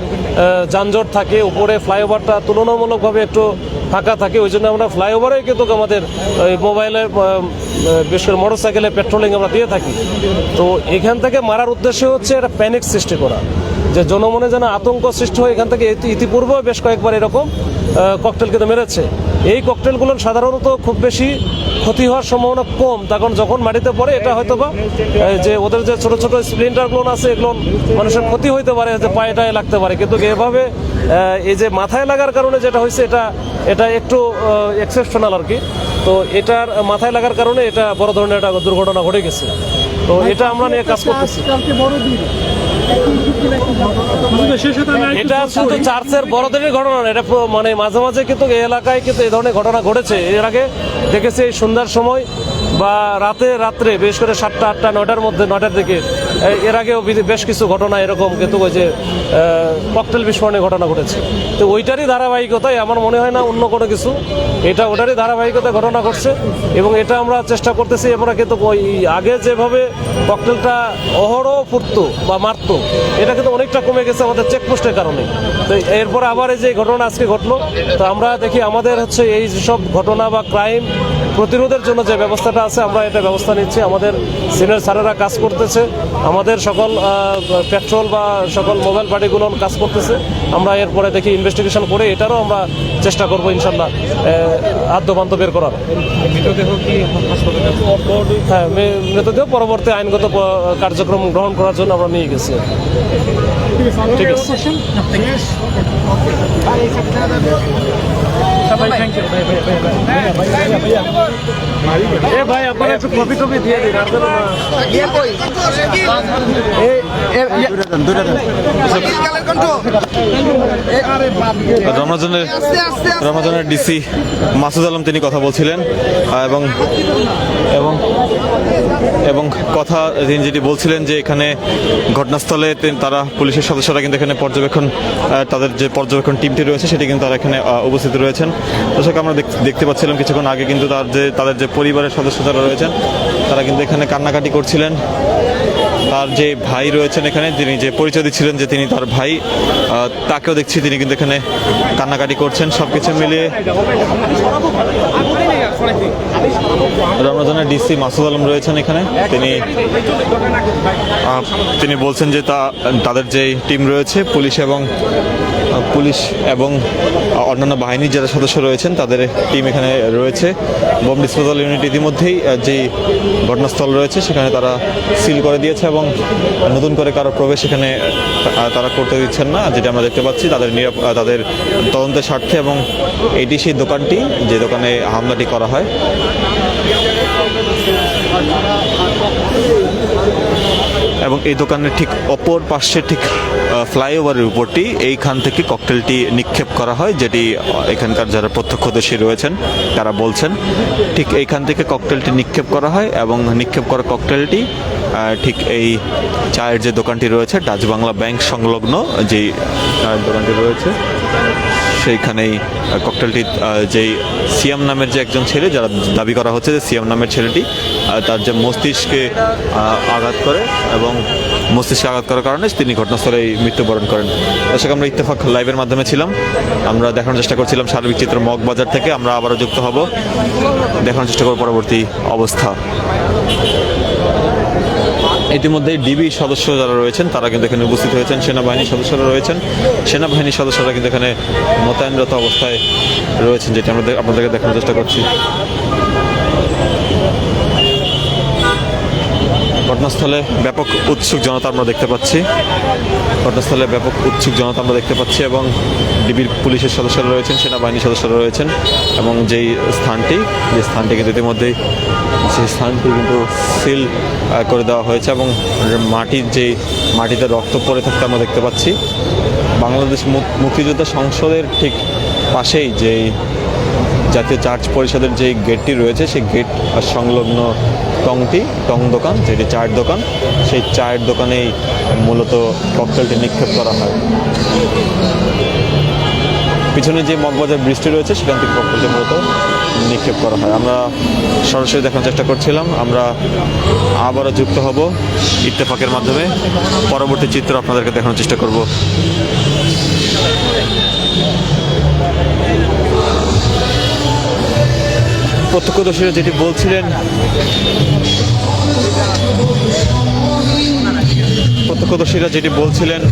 যানজট থাকে, উপরে ফ্লাইওভারটা তুলনামূলকভাবে একটু ফাঁকা থাকে, ওই জন্য আমরা ফ্লাইওভারে কিন্তু আমাদের মোবাইলে বিশেষ করে মোটর সাইকেলে পেট্রোলিং আমরা দিয়ে থাকি। তো এখান থেকে মারার উদ্দেশ্য হচ্ছে একটা প্যানিক সৃষ্টি করা, যে জনমনে যেন আতঙ্ক সৃষ্টি হয়। এখান থেকে ইতিপূর্বেও বেশ কয়েকবার এরকম ককটেল কিন্তু মেরেছে। এই ককটেলগুলো সাধারণত খুব বেশি ক্ষতি হওয়ার সম্ভাবনা কম, তখন যখন মাটিতে পড়ে এটা হয়তো বা যে ওদের যে ছোট ছোট স্প্লিন্টারগুলো আছে এগুলো মানুষের ক্ষতি হইতে পারে, যে পায়ে টায়ে লাগতে পারে, কিন্তু এভাবে এই যে মাথায় লাগার কারণে যেটা হয়েছে এটা একটু এক্সেপশনাল আর কি। তো এটার মাথায় লাগার কারণে এটা বড় ধরনের একটা দুর্ঘটনা ঘটে গেছে। তো এটা আমরা নিয়ে কাজ করতেছি। এটা শুধু চার্চের বড়দের ঘটনা না, এটা মানে মাঝে মাঝে কিন্তু এই এলাকায় কিন্তু এই ধরনের ঘটনা ঘটেছে। এর আগে দেখেছি এই সন্ধ্যার সময় বা রাত্রে বিশেষ করে 7টা 8টা 9টার মধ্যে 9টার দিকে এর আগেও বেশ কিছু ঘটনা এরকম কিন্তু ওই যে ককটেল বিস্ফোরণের ঘটনা ঘটেছে। তো ওইটারই ধারাবাহিকতায় আমার মনে হয় না অন্য কোনো কিছু, এটা ওটারই ধারাবাহিকতায় ঘটনা ঘটছে। এবং এটা আমরা চেষ্টা করতেছি, আমরা কিন্তু ওই আগে যেভাবে ককটেলটা অহরহ ফুটতো বা মারতো এটা কিন্তু অনেকটা কমে গেছে আমাদের চেকপোস্টের কারণে। তো এরপরে আবার এই যে ঘটনা আজকে ঘটলো, তো আমরা দেখি আমাদের হচ্ছে এই সব ঘটনা বা ক্রাইম প্রতিরোধের জন্য যে ব্যবস্থাটা আছে আমরা এটা ব্যবস্থা নিচ্ছি। আমাদের সিনিয়র স্যারেরা কাজ করতেছে, আমাদের সকল পেট্রোল বা সকল মোবাইল পার্টিগুলো কাজ করতেছে। আমরা এরপরে দেখি ইনভেস্টিগেশন করে এটারও আমরা চেষ্টা করবো ইনশাল্লাহ আদ্যপান্ত বের করার। হ্যাঁ, মৃতদেহ পরবর্তী আইনগত কার্যক্রম গ্রহণ করার জন্য আমরা নিয়ে গেছি। ঠিক আছে। ভাই আপনারা একটু কপি টপি দিয়ে দিন। রমজানের ডিসি মাসুদ আলম তিনি কথা বলছিলেন এবং এবং এবং কথা তিনি যেটি বলছিলেন যে এখানে ঘটনাস্থলে তারা পুলিশের সদস্যরা কিন্তু এখানে পর্যবেক্ষণ, তাদের যে পর্যবেক্ষণ টিমটি রয়েছে সেটি কিন্তু তারা এখানে উপস্থিত রয়েছেন। দর্শক আমরা দেখতে পাচ্ছিলাম কিছুক্ষণ আগে কিন্তু তাদের যে পরিবারের সদস্য যারা রয়েছেন তারা কিন্তু এখানে কান্নাকাটি করছিলেন। তার যে ভাই রয়েছেন এখানে, তিনি যে পরিচয় দিচ্ছিলেন যে তিনি তার ভাই, তাকেও দেখছি তিনি কিন্তু এখানে কান্নাকাটি করছেন। সবকিছু মিলিয়ে রমজানের ডিসি মাসুদ আলম রয়েছেন এখানে, তিনি বলছেন যে তাদের যে টিম রয়েছে পুলিশ এবং অন্যান্য বাহিনীর যারা সদস্য রয়েছেন তাদের টিম এখানে রয়েছে। বোম ডিসপোজাল ইউনিট ইতিমধ্যেই যেই ঘটনাস্থল রয়েছে সেখানে তারা সিল করে দিয়েছে এবং নতুন করে কারো প্রবেশ এখানে তারা করতে দিচ্ছেন না, যেটা আমরা দেখতে পাচ্ছি তাদের তদন্তের স্বার্থে। এবং এটি সেই দোকানটি যে দোকানে হামলাটি করা হয়। এবং এই দোকানের ঠিক অপর পাশে ঠিক ফ্লাইওভারের উপরটি এইখান থেকে ককটেলটি নিক্ষেপ করা হয়, যেটি এখানকার যারা প্রত্যক্ষদর্শী রয়েছেন তারা বলছেন ঠিক এইখান থেকে ককটেলটি নিক্ষেপ করা হয়। এবং নিক্ষেপ করা ককটেলটি ঠিক এই চায়ের যে দোকানটি রয়েছে ডাচ বাংলা ব্যাংক সংলগ্ন যেই চায়ের দোকানটি রয়েছে সেইখানেই ককটেলটি যেই সিয়াম নামের যে একজন ছেলে, যারা দাবি করা হচ্ছে যে সিয়াম নামের ছেলেটি তার যে মস্তিষ্কে আঘাত করে এবং মস্তিষ্কে আঘাত করার কারণে তিনি ঘটনাস্থলেই মৃত্যুবরণ করেন। দর্শক আমরা ইত্তেফাক লাইভের মাধ্যমে ছিলাম, আমরা দেখানোর চেষ্টা করছিলাম সার্বিক চিত্র মগবাজার থেকে। আমরা আবারও যুক্ত হব, দেখানোর চেষ্টা করব পরবর্তী অবস্থা। ইতিমধ্যেই ডিবি সদস্য যারা রয়েছেন তারা কিন্তু এখানে উপস্থিত হয়েছেন, সেনাবাহিনীর সদস্যরা রয়েছেন, সেনাবাহিনীর সদস্যরা কিন্তু এখানে মোতায়েনরত অবস্থায় রয়েছেন, যেটি আমরা আপনাদেরকে দেখানোর চেষ্টা করছি। ঘটনাস্থলে ব্যাপক উৎসুক জনতা আমরা দেখতে পাচ্ছি এবং ডিবির পুলিশের সদস্যরা রয়েছেন, সেনাবাহিনীর সদস্যরা রয়েছেন। এবং যে স্থানটি কিন্তু ইতিমধ্যেই সেই স্থানটি কিন্তু সিল করে দেওয়া হয়েছে এবং মাটিতে রক্ত পড়ে থাকতে আমরা দেখতে পাচ্ছি। বাংলাদেশ মুক্তিযোদ্ধা সংসদের ঠিক পাশেই যেই জাতীয় চার্চ পরিষদের যে গেটটি রয়েছে সেই গেট সংলগ্ন টং দোকান, যেটি চায়ের দোকান, সেই চায়ের দোকানেই মূলত ককটেলটি নিক্ষেপ করা হয়। পিছনে যে মগবাজার ব্রিজটি রয়েছে সেখান থেকে ককটেলটি মূলত নিক্ষেপ করা হয়। আমরা সরাসরি দেখানোর চেষ্টা করছিলাম, আমরা আবারও যুক্ত হব ইত্তেফাকের মাধ্যমে, পরবর্তী চিত্র আপনাদেরকে দেখানোর চেষ্টা করব। প্রত্যক্ষদর্শীরা যেটি বলছিলেন, প্রত্যক্ষদর্শীরা যেটি বলছিলেন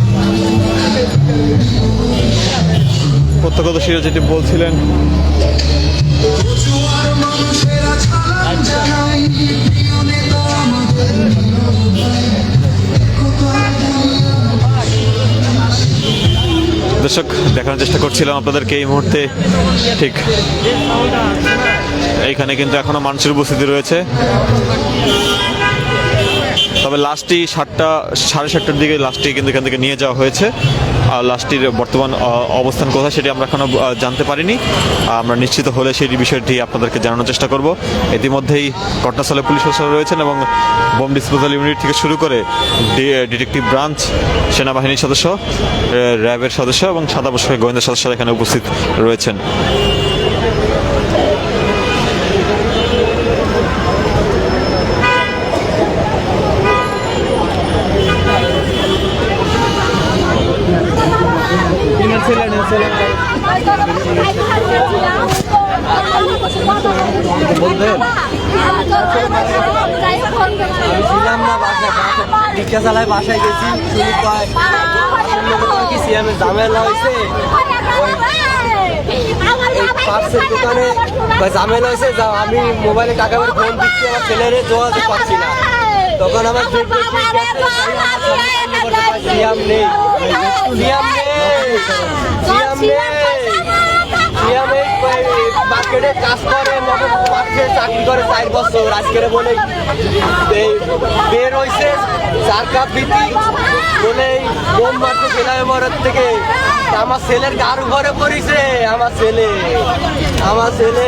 দর্শক, দেখানোর চেষ্টা করছিলাম আপনাদেরকে এই মুহূর্তে ঠিক এইখানে কিন্তু এখনো মানুষের উপস্থিতি রয়েছে। তবে লাস্টটি 7:30টার দিকে লাস্টটি কিন্তু এখান থেকে নিয়ে যাওয়া হয়েছে। আর লাস্টটির বর্তমান অবস্থান কোথায় সেটি আমরা এখনো জানতে পারিনি। আমরা নিশ্চিত হলে সেই বিষয়টি আপনাদেরকে জানানোর চেষ্টা করব। ইতিমধ্যেই ঘটনাস্থলে পুলিশ প্রশাসন রয়েছেন এবং বোম ডিসপোজাল ইউনিট থেকে শুরু করে ডিটেকটিভ ব্রাঞ্চ, সেনাবাহিনীর সদস্য, র্যাবের সদস্য এবং সাদা পোশাকের গোয়েন্দা সদস্যরা এখানে উপস্থিত রয়েছেন। ছিলাম না রিক্সা চালায় বাসায় গেছি, কি সিএমের ঝামেলা হয়েছে, পার্সেল দোকানে ঝামেলা হয়েছে, আমি মোবাইলে টাকা বের ফোন দিচ্ছি, আমার ছেলেরে যোগাযোগ পাচ্ছি না। তখন আমার সিএম নেই, সিএম নেই, সিএম নেই, সিএম মার্কেটে কাজ করে, মার্কেটে চাকরি করে 4 বছর। আজকের বলে বের হয়েছে 4 কাপ বিক্রি বলে বোম মারতে গেলাম মরার থেকে। আমার ছেলের গার ঘরে পড়েছে, আমার ছেলে, আমার ছেলে।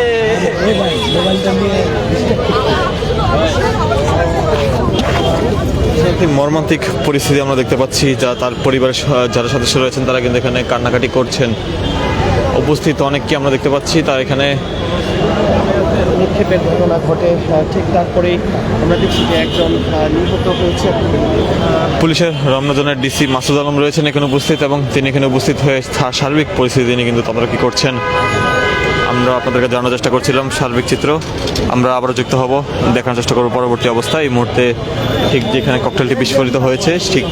একটি মর্মান্তিক পরিস্থিতি আমরা দেখতে পাচ্ছি, যা তার পরিবারের যারা সদস্য রয়েছেন তারা কিন্তু এখানে কান্নাকাটি করছেন। উপস্থিত অনেককে আমরা দেখতে পাচ্ছি তার এখানে নিক্ষেপের ঘটনা ঘটে, ঠিক তারপরেই আমরা দেখছি যে একজন নিহত হয়েছে। পুলিশের রমনাজনের ডিসি মাসুদ আলম রয়েছেন এখানে উপস্থিত এবং তিনি এখানে উপস্থিত হয়ে সার্বিক পরিস্থিতি তিনি কিন্তু তদারকি করছেন। আমরা আপনাদেরকে জানানোর চেষ্টা করছিলাম সার্বিক চিত্র। আমরা আবারও যুক্ত হব, দেখানোর চেষ্টা করব পরবর্তী অবস্থা। এই মুহূর্তে ঠিক যেখানে ককটেলটি বিস্ফোরিত হয়েছে ঠিক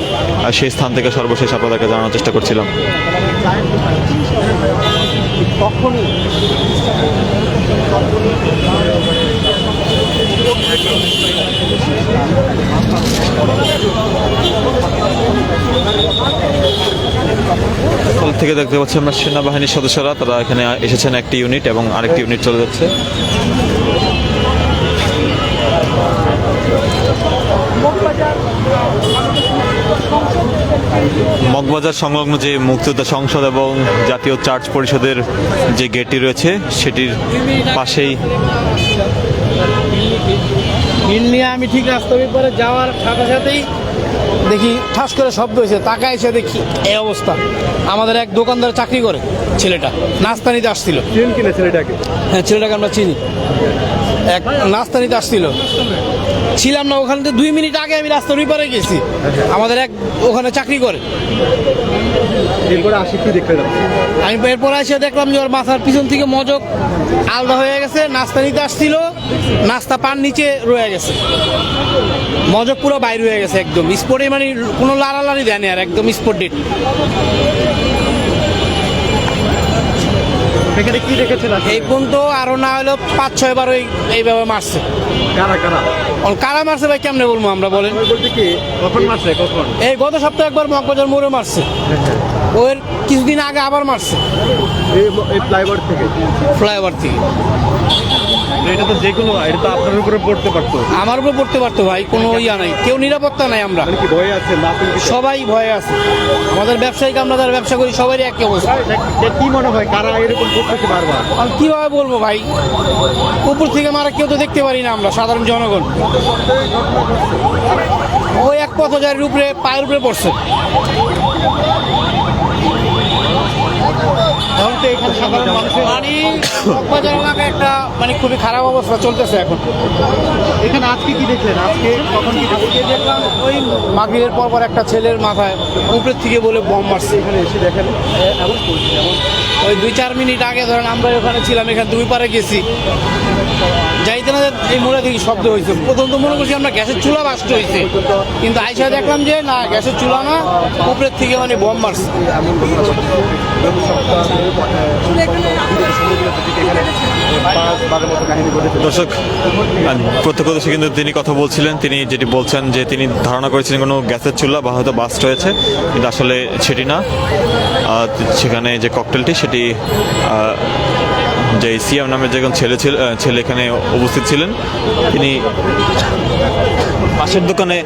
সেই স্থান থেকে সর্বশেষ আপনাদেরকে জানানোর চেষ্টা করছিলাম। তখনই স্থল থেকে দেখতে পাচ্ছি আমরা সেনাবাহিনীর সদস্যরা তারা এখানে এসেছেন একটি ইউনিট এবং আরেকটি ইউনিট চলে যাচ্ছে। মগবাজার সংলগ্ন যে মুক্তিযোদ্ধা সংসদ এবং জাতীয় চার্চ পরিষদের যে গেটটি রয়েছে সেটির পাশেই মিল নিয়ে আমি ঠিক রাস্তার ব্যাপারে যাওয়ার সাথে সাথেই দেখি ঠাস করে শব্দ হয়েছে, তাকায় এসে দেখি এই অবস্থা। আমাদের এক দোকানদার চাকরি করে ছেলেটা নাস্তা নিতে আসছিল। হ্যাঁ, ছেলেটাকে আমরা চিনি। এক নাস্তা নিতে আসছিল, ছিলাম না ওখানে 2 মিনিট আগে আমি রাস্তার ওই পারে গেছি। আমাদের এক ওখানে চাকরি করে। আমি এরপর এসে দেখলাম যে ওর মাথার পিছন থেকে মজক আলাদা হয়ে গেছে। নাস্তা নিতে আসছিল, নাস্তা পান নিচে রয়ে গেছে, মজক পুরো বাইরে হয়ে গেছে একদম স্পটে, মানে কোনো লাড়ালাড়ি দেয়নি আর একদম স্পট ডেট। এখানে কি দেখেছেন? এই পর্যন্ত আরো না হলো 5-6 বার এইভাবে মারছে। কারা মারছে ভাই কেমনে বলবো আমরা, বলেন? কখন মারছে? কখন? এই গত সপ্তাহে একবার মগবাজার মোড়ে মারছে, ওর কিছুদিন আগে আবার মারছে এই ফ্লাইওভার থেকে। এটা তো যেকোনো, এটা তো আপনার উপরে পড়তে পারতো। আমার উপরে পড়তে পারতো ভাই, কোনো ইয়া নাই, কেউ নিরাপত্তা নাই। আমরা কি ভয়ে আছে? সবাই ভয়ে আছে। আমাদের ব্যবসায়িক, আমরা যারা ব্যবসা করি সবারই একই অবস্থা। কি মনে হয় কারা এরকম করতেছে বারবার? আর কিভাবে বলবো ভাই, উপর থেকে মারা কেউ তো দেখতে পারি না আমরা সাধারণ জনগণ। ওই এক পথচারীর উপরে পায়ের উপরে পড়ছে। এখানে সাধারণ মানুষের বাজার এলাকায় একটা মানে খুবই খারাপ অবস্থা চলতেছে এখন। এখানে আজকে কি দেখলেন? আজকে কখন কি দেখলাম ওই মাগরিবের পর একটা ছেলের মাথায় উপরের থেকে বলে বোম মারছে। এখানে এসে দেখেন এমন ওই 2-4 মিনিট আগে ধরেন আমরা ওখানে ছিলাম, এখানে 2 পারে গেছি, যাইতে না এই মোড়ে থেকে শব্দ হয়েছে। প্রথম তো মনে করছি আমরা গ্যাসের চুলা বাস্ট হয়েছে, কিন্তু আইসা দেখলাম যে না, গ্যাসের চুলা না, উপরের থেকে মানে বোম মারছে। এমন ঘটনা বারের মতো কাহিনী ঘটেছে। দর্শক প্রত্যক্ষদর্শী কিন্তু তিনি কথা বলছিলেন, তিনি যেটি বলছেন যে তিনি ধারণা করেছিলেন কোনো গ্যাসের চুল্লা বা হয়তো বাস্ট হয়েছে, কিন্তু আসলে সেটি না। সেখানে যে ককটেলটি সেটি যে সিয়াম নামের যে একজন ছেলে এখানে উপস্থিত ছিলেন, তিনি পাশের দোকানে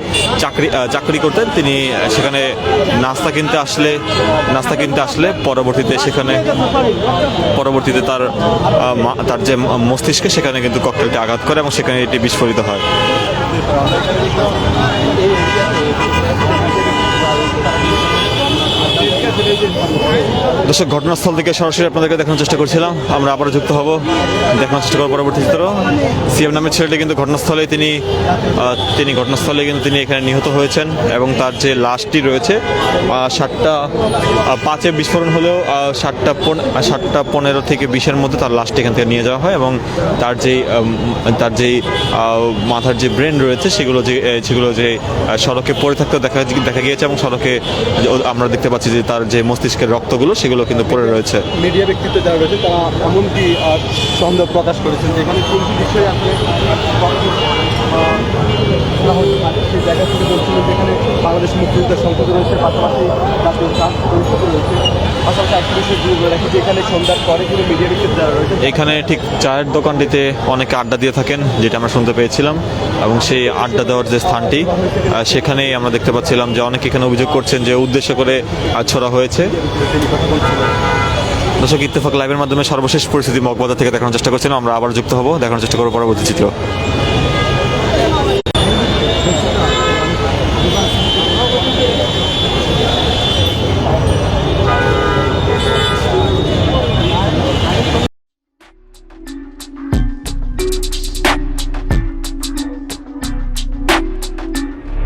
চাকরি করতেন। তিনি সেখানে নাস্তা কিনতে আসলে পরবর্তীতে তার যে মস্তিষ্কে সেখানে কিন্তু ককটেলটি আঘাত করে এবং সেখানে এটি বিস্ফোরিত হয়। দর্শক, ঘটনাস্থল থেকে সরাসরি আপনাদেরকে দেখানোর চেষ্টা করছিলাম। আমরা আবারও যুক্ত হব, দেখানোর চেষ্টা করব পরবর্তী চিত্র। সিএম নামের ছেলেটি কিন্তু ঘটনাস্থলে তিনি এখানে নিহত হয়েছেন এবং তার যে লাশটি রয়েছে 7:05 বিস্ফোরণ হলেও 7:15 থেকে 20-এর মধ্যে তার লাশটি এখান থেকে নিয়ে যাওয়া হয় এবং তার যেই মাথার যে ব্রেন রয়েছে সেগুলো যে সড়কে পড়ে থাকতে দেখা গিয়েছে এবং সড়কে আমরা দেখতে পাচ্ছি যে তার যে মস্তিষ্কের রক্তগুলো সেগুলো কিন্তু পড়ে রয়েছে। মিডিয়া ব্যক্তিত্ব যারা রয়েছে তারা এমনকি সন্দেহ প্রকাশ করেছেন যে এখানে কোন বিষয়ে আসলে সেই জায়গা থেকে বলছিলেন যেখানে বাংলাদেশ মুক্তিযুদ্ধের সংসদ রয়েছে, পাশাপাশি জাতীয় পরিষদ রয়েছে, পাশাপাশি একটা বিষয় বলে রাখি যে এখানে সন্ধ্যার পরে কিন্তু মিডিয়া ব্যক্তিত্ব যারা রয়েছে এখানে ঠিক চায়ের দোকানটিতে অনেকে আড্ডা দিয়ে থাকেন, যেটা আমরা শুনতে পেয়েছিলাম, এবং সেই আড্ডা দেওয়ার যে স্থানটি সেখানেই আমরা দেখতে পাচ্ছিলাম যে অনেকে এখানে অভিযোগ করছেন যে উদ্দেশ্য করে ছোড়া হয়েছে। দর্শক, ইত্তেফাক লাইভের মাধ্যমে সর্বশেষ পরিস্থিতি মগবাজার থেকে দেখানোর চেষ্টা করছিলাম। আমরা আবার যুক্ত হব, দেখানোর চেষ্টা করবো পরবর্তী চিত্র।